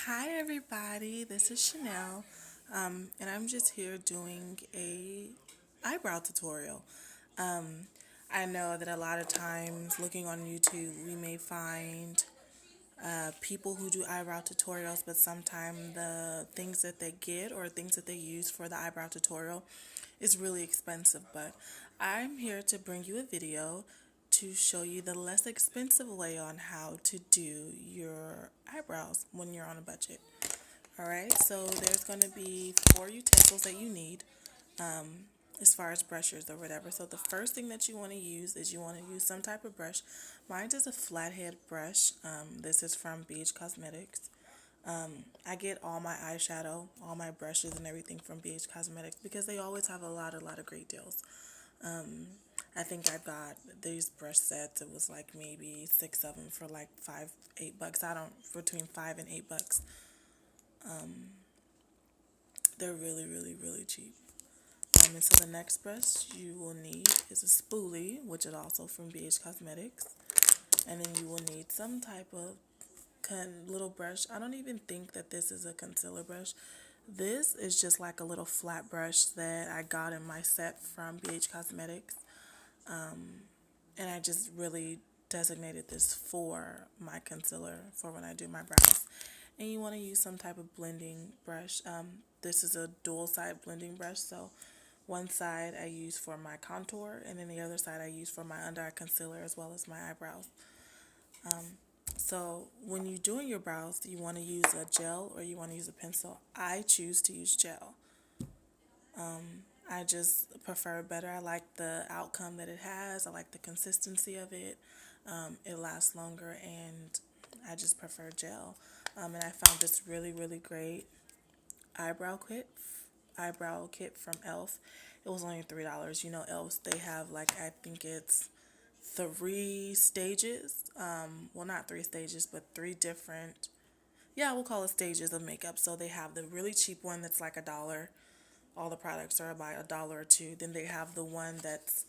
Hi everybody, this is Chanel, and I'm just here doing a eyebrow tutorial. Um, I know that a lot of times looking on YouTube, we may find people who do eyebrow tutorials, but sometimes the things that they get or things that they use for the eyebrow tutorial is really expensive. But I'm here to bring you a video to show you the less expensive way on how to do your eyebrows when you're on a budget. Alright, so there's going to be 4 utensils that you need as far as brushes or whatever. So the first thing that you want to use is you want to use some type of brush. Mine is a flathead brush. This is from BH Cosmetics. I get all my eyeshadow, all my brushes and everything from BH Cosmetics because they always have a lot of great deals. I think I got these brush sets. It was like maybe 6 of them for like $5, $8. I don't between $5 and $8. They're really cheap. And so the next brush you will need is a spoolie, which is also from BH Cosmetics. And then you will need some type of little brush. I don't even think that this is a concealer brush. This is just like a little flat brush that I got in my set from BH Cosmetics. And I just really designated this for my concealer for when I do my brows. And you want to use some type of blending brush. This is a dual side blending brush, so one side I use for my contour, and then the other side I use for my under eye concealer as well as my eyebrows. So when you're doing your brows, you want to use a gel or you want to use a pencil. I choose to use gel. I just prefer it better. I like the outcome that it has. I like the consistency of it. It lasts longer, and I just prefer gel. And I found this really great eyebrow kit, eyebrow kit from Elf. It was only $3. You know, Elf, they have like, I think it's 3 stages. Well, not 3 stages, but 3 different. Yeah, we'll call it stages of makeup. So they have the really cheap one that's like $1. All the products are about $1 or $2. Then they have the one that's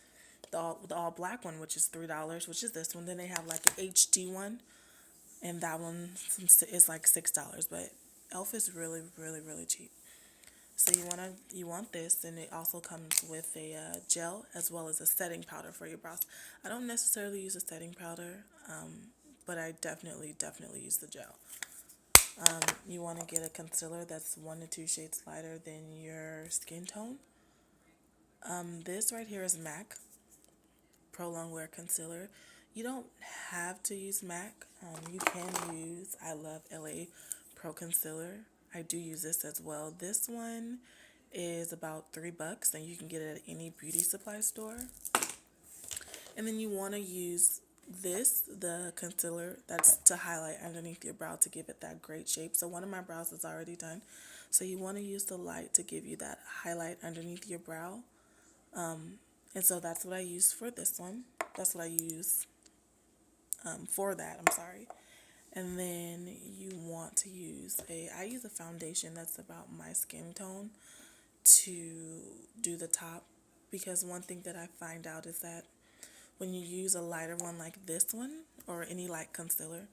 the all black one, which is $3, which is this one. Then they have like an HD one, and that one is like $6. But Elf is really cheap. So you want this, and it also comes with a gel as well as a setting powder for your brows. I don't necessarily use a setting powder, but I definitely use the gel. You want to get a concealer that's 1 to 2 shades lighter than your skin tone. This right here is MAC Pro Long Wear Concealer. You don't have to use MAC. You can use I Love LA Pro Concealer. I do use this as well. This one is about $3, and you can get it at any beauty supply store. And then you want to use the concealer, that's to highlight underneath your brow to give it that great shape. So one of my brows is already done. So you want to use the light to give you that highlight underneath your brow. And so that's what I use for this one. That's what I use for that. I'm sorry. And then you want to use I use a foundation that's about my skin tone to do the top, because one thing that I find out is that when you use a lighter one like this one or any light concealer,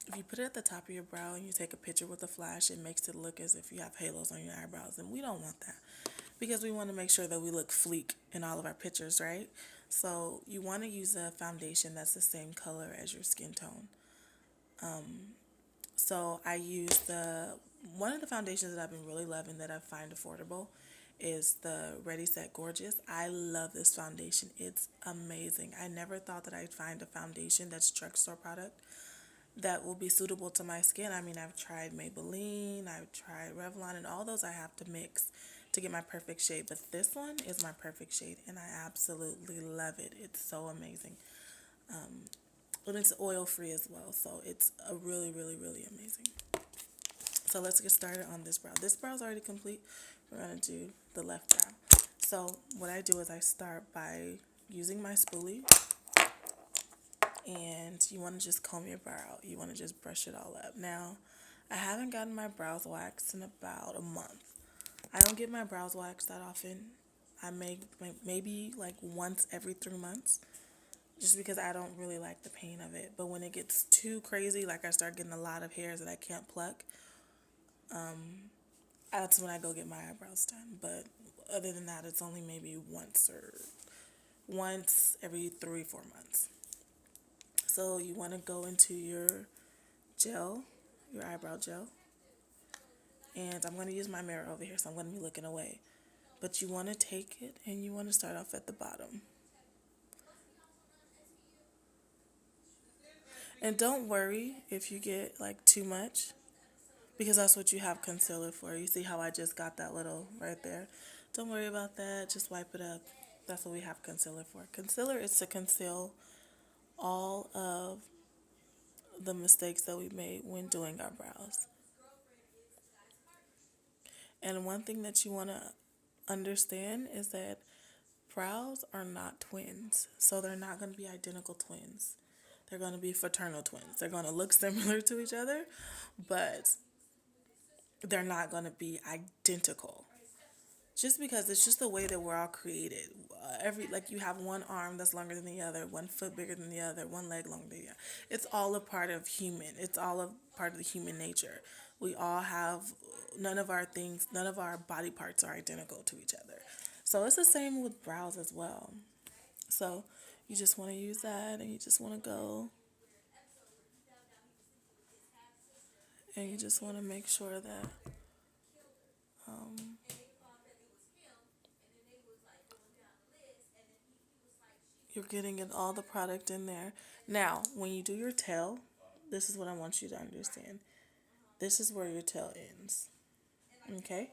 if you put it at the top of your brow and you take a picture with a flash, it makes it look as if you have halos on your eyebrows, and we don't want that because we want to make sure that we look FLEEK in all of our pictures, right? So you want to use a foundation that's the same color as your skin tone. So I use one of the foundations that I've been really loving that I find affordable is the Ready Set Gorgeous. I love this foundation. It's amazing. I never thought that I'd find a foundation that's drugstore product that will be suitable to my skin. I mean, I've tried Maybelline, I've tried Revlon, and all those I have to mix to get my perfect shade. But this one is my perfect shade, and I absolutely love it. It's so amazing. And it's oil free as well, so it's a really amazing. So let's get started on this brow. This brow is already complete. We're going to do the left brow. So what I do is I start by using my spoolie, and you want to just comb your brow out. You want to just brush it all up. Now, I haven't gotten my brows waxed in about a month. I don't get my brows waxed that often. I make maybe like once every 3 months, just because I don't really like the pain of it. But when it gets too crazy, like I start getting a lot of hairs that I can't pluck, That's when I go get my eyebrows done. But other than that, it's only maybe once every 3 4 months. So you want to go into your gel, your eyebrow gel, and I'm going to use my mirror over here, so I'm going to be looking away. But you want to take it and you want to start off at the bottom. And don't worry if you get like too much, because that's what you have concealer for. You see how I just got that little right there? Don't worry about that. Just wipe it up. That's what we have concealer for. Concealer is to conceal all of the mistakes that we made when doing our brows. And one thing that you want to understand is that brows are not twins. So they're not going to be identical twins. They're going to be fraternal twins. They're going to look similar to each other, but they're not going to be identical. Just because it's just the way that we're all created. Every like you have one arm that's longer than the other, one foot bigger than the other, one leg longer than the other. It's all a part of human. It's all a part of the human nature. We all have none of our body parts are identical to each other. So it's the same with brows as well. So you just want to use that, and you just want to go, and you just want to make sure that you're getting it, all the product in there. Now, when you do your tail, this is what I want you to understand. This is where your tail ends. Okay?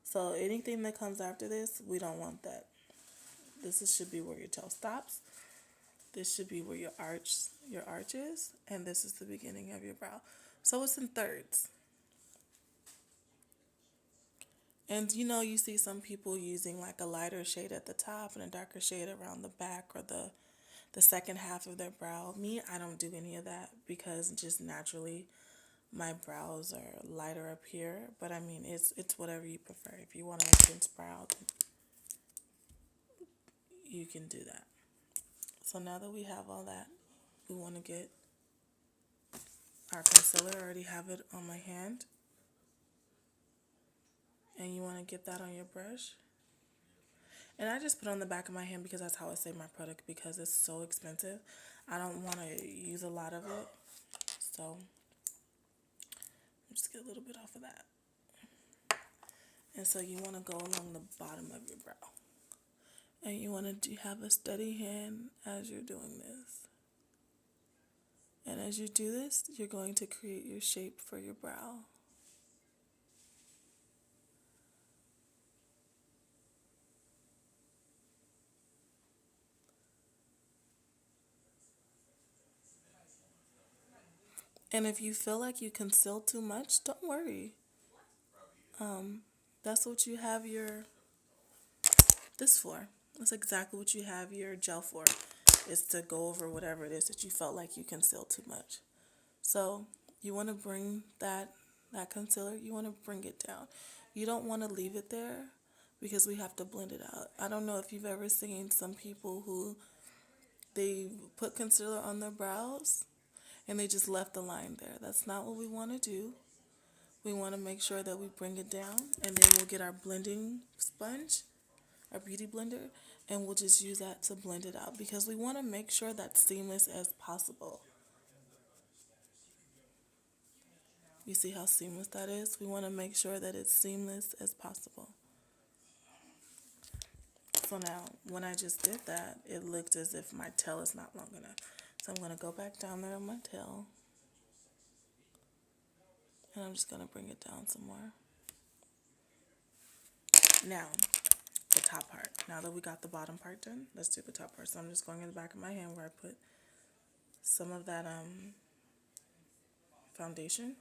So anything that comes after this, we don't want that. Should be where your tail stops. This should be where your arch is, and this is the beginning of your brow. So it's in thirds. And you see some people using like a lighter shade at the top and a darker shade around the back or the second half of their brow. Me, I don't do any of that because just naturally my brows are lighter up here. But I mean, it's whatever you prefer. If you want an intense brow, you can do that. So now that we have all that, we want to get our concealer. I already have it on my hand. And you want to get that on your brush. And I just put it on the back of my hand because that's how I save my product, because it's so expensive. I don't want to use a lot of it. So just get a little bit off of that. And so you want to go along the bottom of your brow. And you want to have a steady hand as you're doing this. And as you do this, you're going to create your shape for your brow. And if you feel like you conceal too much, don't worry. That's what you have this for. That's exactly what you have your gel for, is to go over whatever it is that you felt like you concealed too much. So you want to bring that concealer, you want to bring it down. You don't want to leave it there because we have to blend it out. I don't know if you've ever seen some people who they put concealer on their brows and they just left the line there. That's not what we want to do. We want to make sure that we bring it down, and then we'll get our blending sponge, our beauty blender, and we'll just use that to blend it out because we want to make sure that's seamless as possible. You see how seamless that is? We want to make sure that it's seamless as possible. So now, when I just did that, it looked as if my tail is not long enough. So I'm going to go back down there on my tail, and I'm just going to bring it down some more. Now, the top part. Now that we got the bottom part done, let's do the top part. So I'm just going in the back of my hand where I put some of that foundation.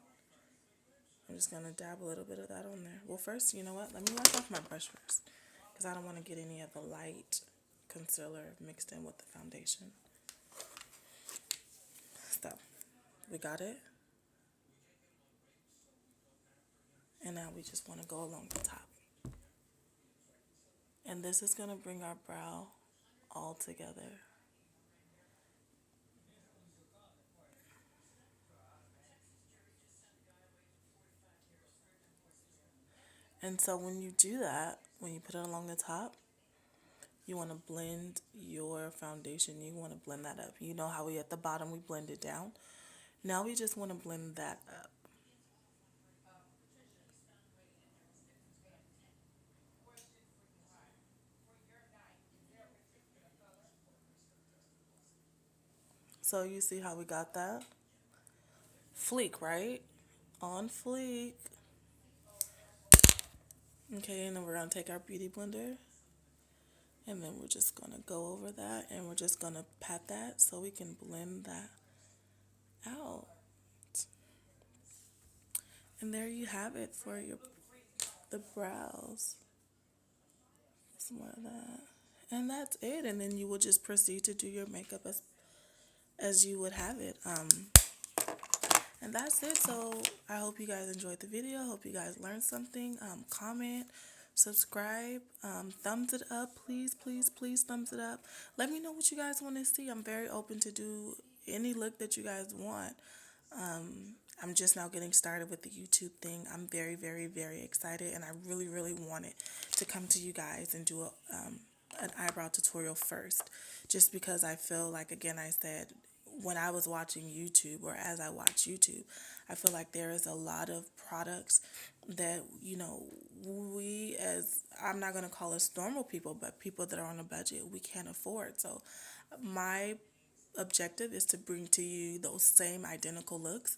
I'm just going to dab a little bit of that on there. Well, first, you know what? Let me wipe off my brush first, because I don't want to get any of the light concealer mixed in with the foundation. So, we got it. And now we just want to go along the top. And this is going to bring our brow all together. And so when you do that, when you put it along the top, you want to blend your foundation. You want to blend that up. You know how we at the bottom we blend it down. Now we just want to blend that up. So you see how we got that? FLEEK, right? On FLEEK. Okay, and then we're gonna take our beauty blender and then we're just gonna go over that and we're just gonna pat that so we can blend that out. And there you have it for your the brows. Some more of that. And that's it. And then you will just proceed to do your makeup as you would have it. And that's it. So I hope you guys enjoyed the video. Hope you guys learned something. Comment, subscribe, thumbs it up, please, please, please, thumbs it up. Let me know what you guys want to see. I'm very open to do any look that you guys want. I'm just now getting started with the YouTube thing. I'm very, very, very excited, and I really, really wanted to come to you guys and do an eyebrow tutorial first, just because I feel like, again, I said, when I was watching YouTube or as I watch YouTube, I feel like there is a lot of products that, we as, I'm not going to call us normal people, but people that are on a budget, we can't afford. So my objective is to bring to you those same identical looks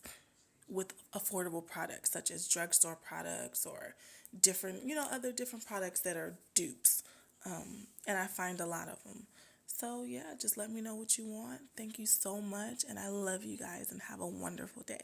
with affordable products such as drugstore products or different, other different products that are dupes. And I find a lot of them. So, yeah, just let me know what you want. Thank you so much. And I love you guys and have a wonderful day.